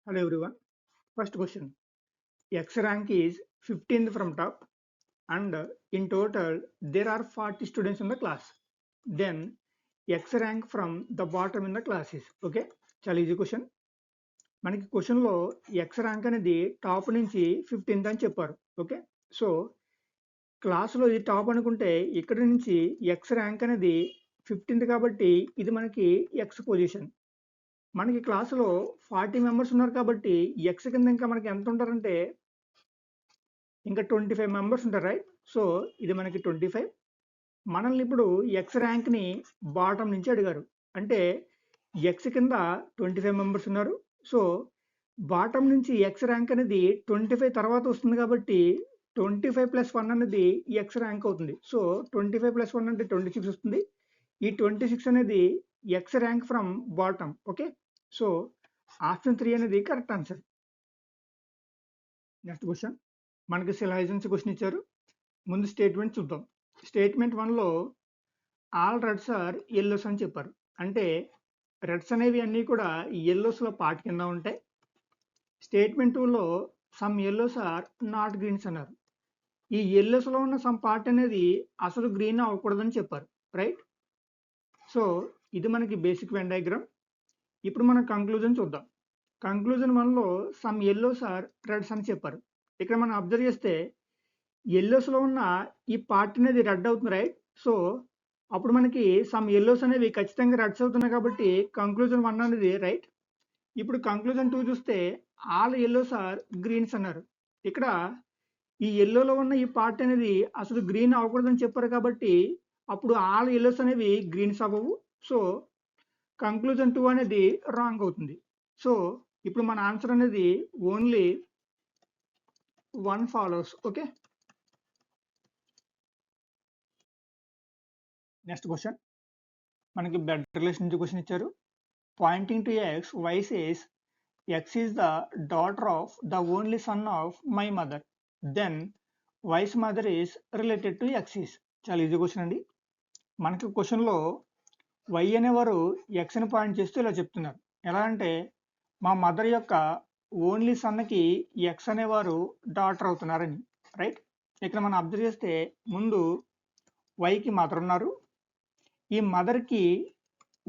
Hello everyone. First question. X rank is 15th from top and in total there are 40 students in the class. Then X rank from the bottom in the class is. Okay. చాలా easy question. మనకి క్వశ్చన్లో X rank అనేది top నుంచి 15th అని చెప్పారు. Okay. So క్లాస్లో ఇది top అనుకుంటే ఇక్కడ నుంచి ఎక్స్ ర్యాంక్ అనేది 15th కాబట్టి ఇది మనకి ఎక్స్ పొజిషన్. మనకి క్లాసులో 40 మెంబర్స్ ఉన్నారు కాబట్టి ఎక్స్ కింద ఇంకా మనకి ఎంత ఉంటారంటే ఇంకా 25 మెంబర్స్ ఉంటారు, రైట్? సో ఇది మనకి 25. మనల్ని ఇప్పుడు ఎక్స్ ర్యాంక్ని బాటమ్ నుంచి అడిగారు. అంటే ఎక్స్ కింద 25 మెంబర్స్ ఉన్నారు. సో బాటమ్ నుంచి ఎక్స్ ర్యాంక్ అనేది 25 తర్వాత వస్తుంది కాబట్టి 25+1 అనేది ఎక్స్ ర్యాంక్ అవుతుంది. సో 25+1 అంటే 26 వస్తుంది. ఈ 26 అనేది X rank from bottom. Okay. So option 3 అనేది కరెక్ట్ ఆన్సర్. Next question. మనకి సిలైజెన్స్ క్వశ్చన్ ఇచ్చారు. ముందు స్టేట్మెంట్ చూద్దాం. స్టేట్మెంట్ 1లో ఆల్ రెడ్స్ ఆర్ ఎల్లోస్ అని చెప్పారు. అంటే రెడ్స్ అనేవి అన్నీ కూడా ఎల్లోస్లో పార్ట్ కింద ఉంటాయి. స్టేట్మెంట్ 2లో some yellows are not greens అన్నారు. ఈ ఎల్లోస్లో ఉన్న సమ్ పార్ట్ అనేది అసలు గ్రీన్ అవ్వకూడదని చెప్పారు, రైట్? సో ఇది మనకి బేసిక్ వెన్ డయాగ్రామ్. ఇప్పుడు మనం కంక్లూజన్ చూద్దాం. కంక్లూజన్ 1లో సమ్ ఎల్లోస్ ఆర్ రెడ్స్ అని చెప్పారు. ఇక్కడ మనం అబ్జర్వ్ చేస్తే ఎల్లోస్లో ఉన్న ఈ పార్ట్ అనేది రెడ్ అవుతుంది, రైట్? సో అప్పుడు మనకి సమ్ ఎల్లోస్ అనేవి ఖచ్చితంగా రెడ్స్ అవుతున్నాయి కాబట్టి కంక్లూజన్ 1 అనేది రైట్. ఇప్పుడు కంక్లూజన్ 2 చూస్తే ఆల్ ఎల్లోస్ ఆర్ గ్రీన్స్ అన్నారు. ఇక్కడ ఈ ఎల్లోలో ఉన్న ఈ పార్ట్ అనేది అసలు గ్రీన్ అవ్వకూడదని చెప్పారు కాబట్టి అప్పుడు ఆల్ ఎల్లోస్ అనేవి గ్రీన్స్ అవ్వవు. సో కంక్లూజన్ 2 అనేది రాంగ్ అవుతుంది. సో ఇప్పుడు మన ఆన్సర్ అనేది only 1 follows. Okay. Next question. మనకి బ్లడ్ రిలేషన్ నుంచి క్వశ్చన్ ఇచ్చారు. Pointing to x, y says x is the daughter of the only son of my mother. Then y's mother is related to x is. చాలా easy question అండి. మనకి క్వశ్చన్లో why అనేవారు ఎక్స్ని point చేస్తూ ఇలా చెప్తున్నారు. ఎలా అంటే మా మదర్ యొక్క ఓన్లీ సన్కి ఎక్స్ అనేవారు డాటర్ అవుతున్నారని, రైట్? ఇక్కడ మనం అబ్జర్వ్ చేస్తే ముందు వైకి మదర్ ఉన్నారు, ఈ మదర్కి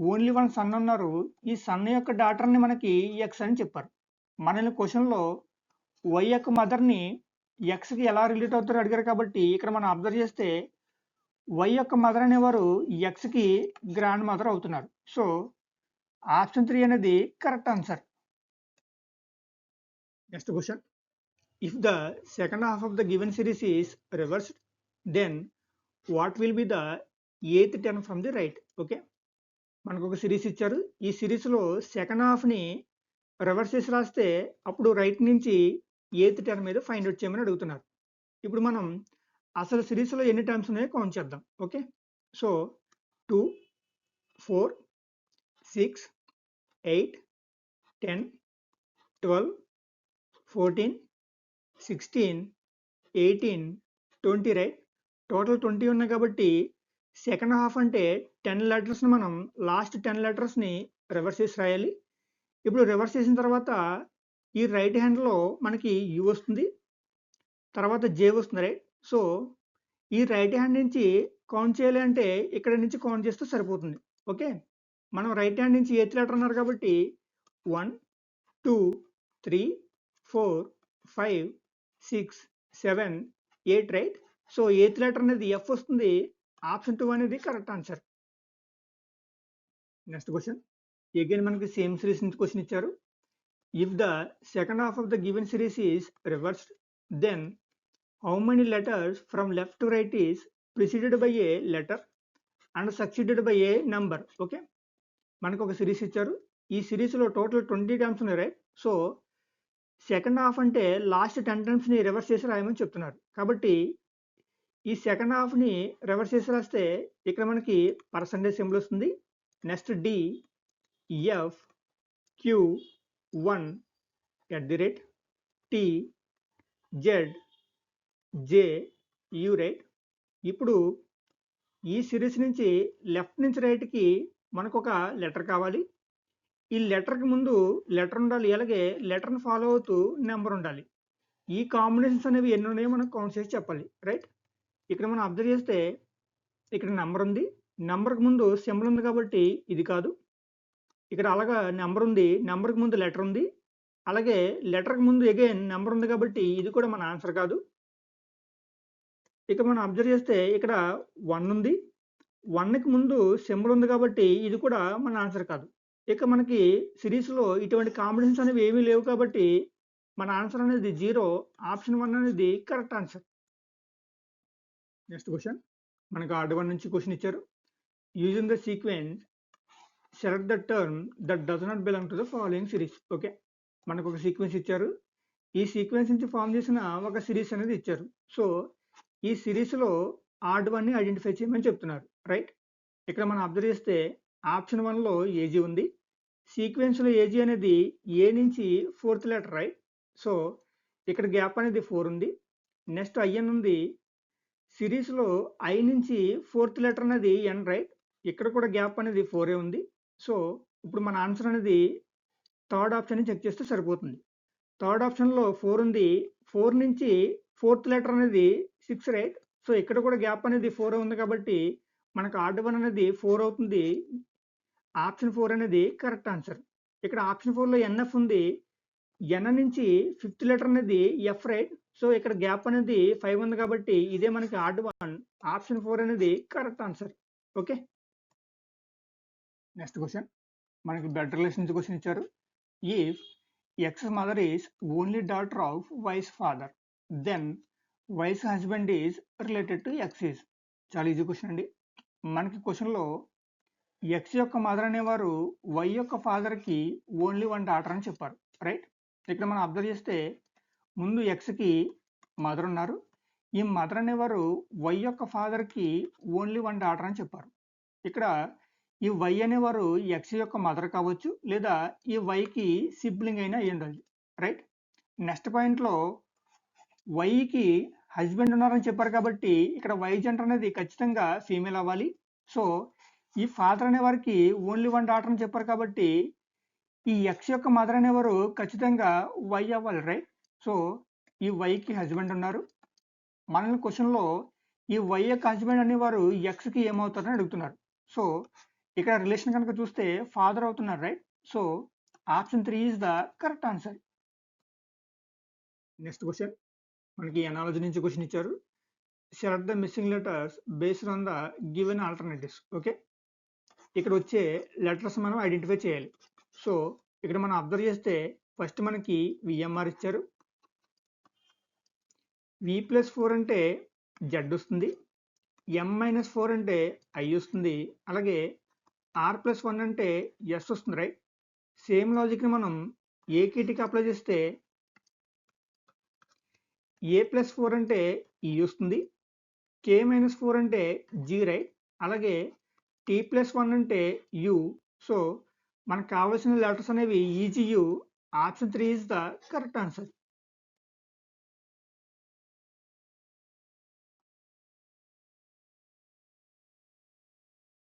ఓన్లీ వన్ సన్ ఉన్నారు. ఈ సన్ యొక్క డాటర్ని మనకి ఎక్స్ అని చెప్పారు. మనల్ని క్వశ్చన్లో వై యొక్క మదర్ని ఎక్స్కి ఎలా రిలేట్ అవుతారో అడిగారు కాబట్టి ఇక్కడ మనం అబ్జర్వ్ చేస్తే వై యొక్క మదర్ అనేవారు ఎక్స్కి గ్రాండ్ మదర్ అవుతున్నారు. సో ఆప్షన్ 3 అనేది correct answer. Next question. If the second half of the given series is reversed, then what will be the eighth term from the right? Okay. మనకు ఒక సిరీస్ ఇచ్చారు. ఈ సిరీస్లో సెకండ్ హాఫ్ని రివర్స్ చేసి రాస్తే అప్పుడు రైట్ నుంచి ఎయిత్ టర్మ్ మీద ఫైండ్ అవుట్ చేయమని అడుగుతున్నారు. ఇప్పుడు మనం అసలు సిరీస్లో ఎన్ని టర్మ్స్ ఉన్నాయో కౌంట్ చేద్దాం. ఓకే. So 2, 4, 6, 8, 10, 12, 14, 16, 18, 20, right? టోటల్ 20 ఉన్నాయి కాబట్టి సెకండ్ హాఫ్ అంటే 10 లెటర్స్ని మనం లాస్ట్ 10 లెటర్స్ని రివర్స్ చేసి రాయాలి. ఇప్పుడు రివర్స్ చేసిన తర్వాత ఈ రైట్ హ్యాండ్లో మనకి యూ వస్తుంది, తర్వాత జే వస్తుంది, రైట్? సో ఈ రైట్ హ్యాండ్ నుంచి కౌంట్ చేయాలి అంటే ఇక్కడ నుంచి కౌంట్ చేస్తే సరిపోతుంది. ఓకే. మనం రైట్ హ్యాండ్ నుంచి ఎయిత్ లెటర్ అన్నారు కాబట్టి 1, 2, 3, 4, 5, 6, 7, 8, రైట్? సో ఎయిత్ లెటర్ అనేది ఎఫ్ వస్తుంది. ఆప్షన్ 2 అనేది correct answer. Next question. Again మనకి సేమ్ సిరీస్ నుంచి క్వశ్చన్ ఇచ్చారు. If the second half of the given series is reversed, then how many letters from left to right is preceded by a letter and succeeded by a number? Okay. మనకు ఒక సిరీస్ ఇచ్చారు. ఈ సిరీస్లో total 20 terms ఉన్నాయి, right? So second half అంటే last 10 టర్మ్స్ని reverse చేసి రాయమని చెప్తున్నారు. కాబట్టి ఈ సెకండ్ హాఫ్ని రివర్స్ చేసి రాస్తే ఇక్కడ మనకి పర్సంటేజ్ సింబల్ వస్తుంది. Next D, F, Q, 1, @T, Z, J, U, right? ఇప్పుడు ఈ సిరీస్ నుంచి లెఫ్ట్ నుంచి రైట్కి మనకు ఒక లెటర్ కావాలి. ఈ లెటర్కి ముందు లెటర్ ఉండాలి, అలాగే లెటర్ని ఫాలో అవుతూ నెంబర్ ఉండాలి. ఈ కాంబినేషన్స్ అనేవి ఎన్ని ఉన్నాయో మనం కౌంట్ చేసి చెప్పాలి, రైట్? ఇక్కడ మనం అబ్జర్వ్ చేస్తే ఇక్కడ నెంబర్ ఉంది, నెంబర్కి ముందు సింబల్ ఉంది కాబట్టి ఇది కాదు. ఇక్కడ అలాగా నెంబర్ ఉంది, నెంబర్కి ముందు లెటర్ ఉంది, అలాగే లెటర్కి ముందు అగైన్ నెంబర్ ఉంది కాబట్టి ఇది కూడా మన ఆన్సర్ కాదు. ఇక మనం అబ్జర్వ్ చేస్తే ఇక్కడ 1 ఉంది, 1కి ముందు సింబల్ ఉంది కాబట్టి ఇది కూడా మన ఆన్సర్ కాదు. ఇక మనకి సిరీస్లో ఇటువంటి కాంబినేషన్స్ అనేవి ఏమీ లేవు కాబట్టి మన ఆన్సర్ అనేది 0. ఆప్షన్ 1 అనేది కరెక్ట్ ఆన్సర్. నెక్స్ట్ క్వశ్చన్, మనకు ఆర్డర్ 1 నుంచి క్వశ్చన్ ఇచ్చారు. Using the sequence select the term that does not belong to the following series. Okay, మనకు ఒక సీక్వెన్స్ ఇచ్చారు, ఈ సీక్వెన్స్ నుంచి ఫామ్ చేసిన ఒక సిరీస్ అనేది ఇచ్చారు. సో ఈ సిరీస్లో ఆర్డర్ 1ని ఐడెంటిఫై చేయమని చెప్తున్నారు, రైట్? ఇక్కడ మనం అబ్జర్వ్ చేస్తే ఆప్షన్ 1లో ఏజీ ఉంది, సీక్వెన్స్లో ఏజీ అనేది ఏ నుంచి 4th లెటర్, రైట్? సో ఇక్కడ గ్యాప్ అనేది 4 ఉంది. నెక్స్ట్ ఐఎన్ ఉంది, సిరీస్లో ఐ నుంచి 4th లెటర్ అనేది ఎన్, రైట్? ఇక్కడ కూడా గ్యాప్ అనేది 4 ఉంది. సో ఇప్పుడు మన ఆన్సర్ అనేది థర్డ్ ఆప్షన్ చెక్ చేస్తే సరిపోతుంది. థర్డ్ ఆప్షన్లో 4 ఉంది, 4 నుంచి 4th లెటర్ అనేది 6, రైట్? సో ఇక్కడ కూడా గ్యాప్ అనేది 4 ఉంది కాబట్టి మనకు ఆర్డర్ 1 అనేది 4 అవుతుంది. ఆప్షన్ 4 అనేది కరెక్ట్ ఆన్సర్. ఇక్కడ ఆప్షన్ 4లో ఎన్ఎఫ్ ఉంది, ఎన్ నుంచి 5th లెటర్ అనేది ఎఫ్, రైట్? సో ఇక్కడ గ్యాప్ అనేది 5 ఉంది కాబట్టి ఇదే మనకి ఆర్డర్ 1, ఆప్షన్ 4 అనేది correct answer. Okay, next question, మనకి బ్లడ్ రిలేషన్స్ క్వశ్చన్ ఇచ్చారు. If x mother is only daughter of y's father, then y's husband is related to x is. చాలా ఈజీ క్వశ్చన్ అండి. మనకి క్వశ్చన్లో ఎక్స్ యొక్క మదర్ అనేవారు why యొక్క ఫాదర్కి ఓన్లీ 1 డాటర్ అని చెప్పారు, రైట్? ఇక్కడ మనం అబ్జర్వ్ చేస్తే ముందు ఎక్స్కి మదర్ ఉన్నారు, ఈ మదర్ అనేవారు వై యొక్క ఫాదర్కి ఓన్లీ 1 డాటర్ అని చెప్పారు. ఇక్కడ ఈ వై అనేవారు ఎక్స్ యొక్క మదర్ కావచ్చు, లేదా ఈ వైకి సిబ్లింగ్ అయినా అయ్యి ఉండాలి, రైట్? నెక్స్ట్ పాయింట్లో వైకి హస్బెండ్ ఉన్నారని చెప్పారు కాబట్టి ఇక్కడ వై జెండర్ అనేది ఖచ్చితంగా ఫీమేల్ అవ్వాలి. సో ఈ ఫాదర్ అనే వారికి ఓన్లీ 1 డాటర్ అని చెప్పారు కాబట్టి ఈ ఎక్స్ యొక్క మదర్ అనేవారు ఖచ్చితంగా వై అవ్వాలి, రైట్? సో ఈ వైకి హస్బెండ్ ఉన్నారు. మనల్ని క్వశ్చన్లో ఈ వై యొక్క హస్బెండ్ అనేవారు ఎక్స్కి ఏమవుతారని అడుగుతున్నారు. సో ఇక్కడ రిలేషన్ కనుక చూస్తే ఫాదర్ అవుతున్నారు, right? So option 3 is the correct answer. Next question, మనకి ఎనాలజీ నుంచి క్వశ్చన్ ఇచ్చారు. Select the missing letters based on the given alternatives. Okay, ఇక్కడ వచ్చే లెటర్స్ మనం ఐడెంటిఫై చేయాలి. సో ఇక్కడ మనం అబ్జర్వ్ చేస్తే ఫస్ట్ మనకి విఎంఆర్ ఇచ్చారు, V+4 అంటే జెడ్ వస్తుంది, M-4 అంటే ఐ వస్తుంది, అలాగే R+1 అంటే ఎస్ వస్తుంది, రైట్? సేమ్ లాజిక్ని మనం ఏకేటీకి అప్లై చేస్తే A+4 అంటే ఈ వస్తుంది, K-4 అంటే జీ, రైట్? అలాగే T+1 అంటే యు. సో మనకు కావాల్సిన లెటర్స్ అనేవి ఈజీయు. Option 3 is the correct answer.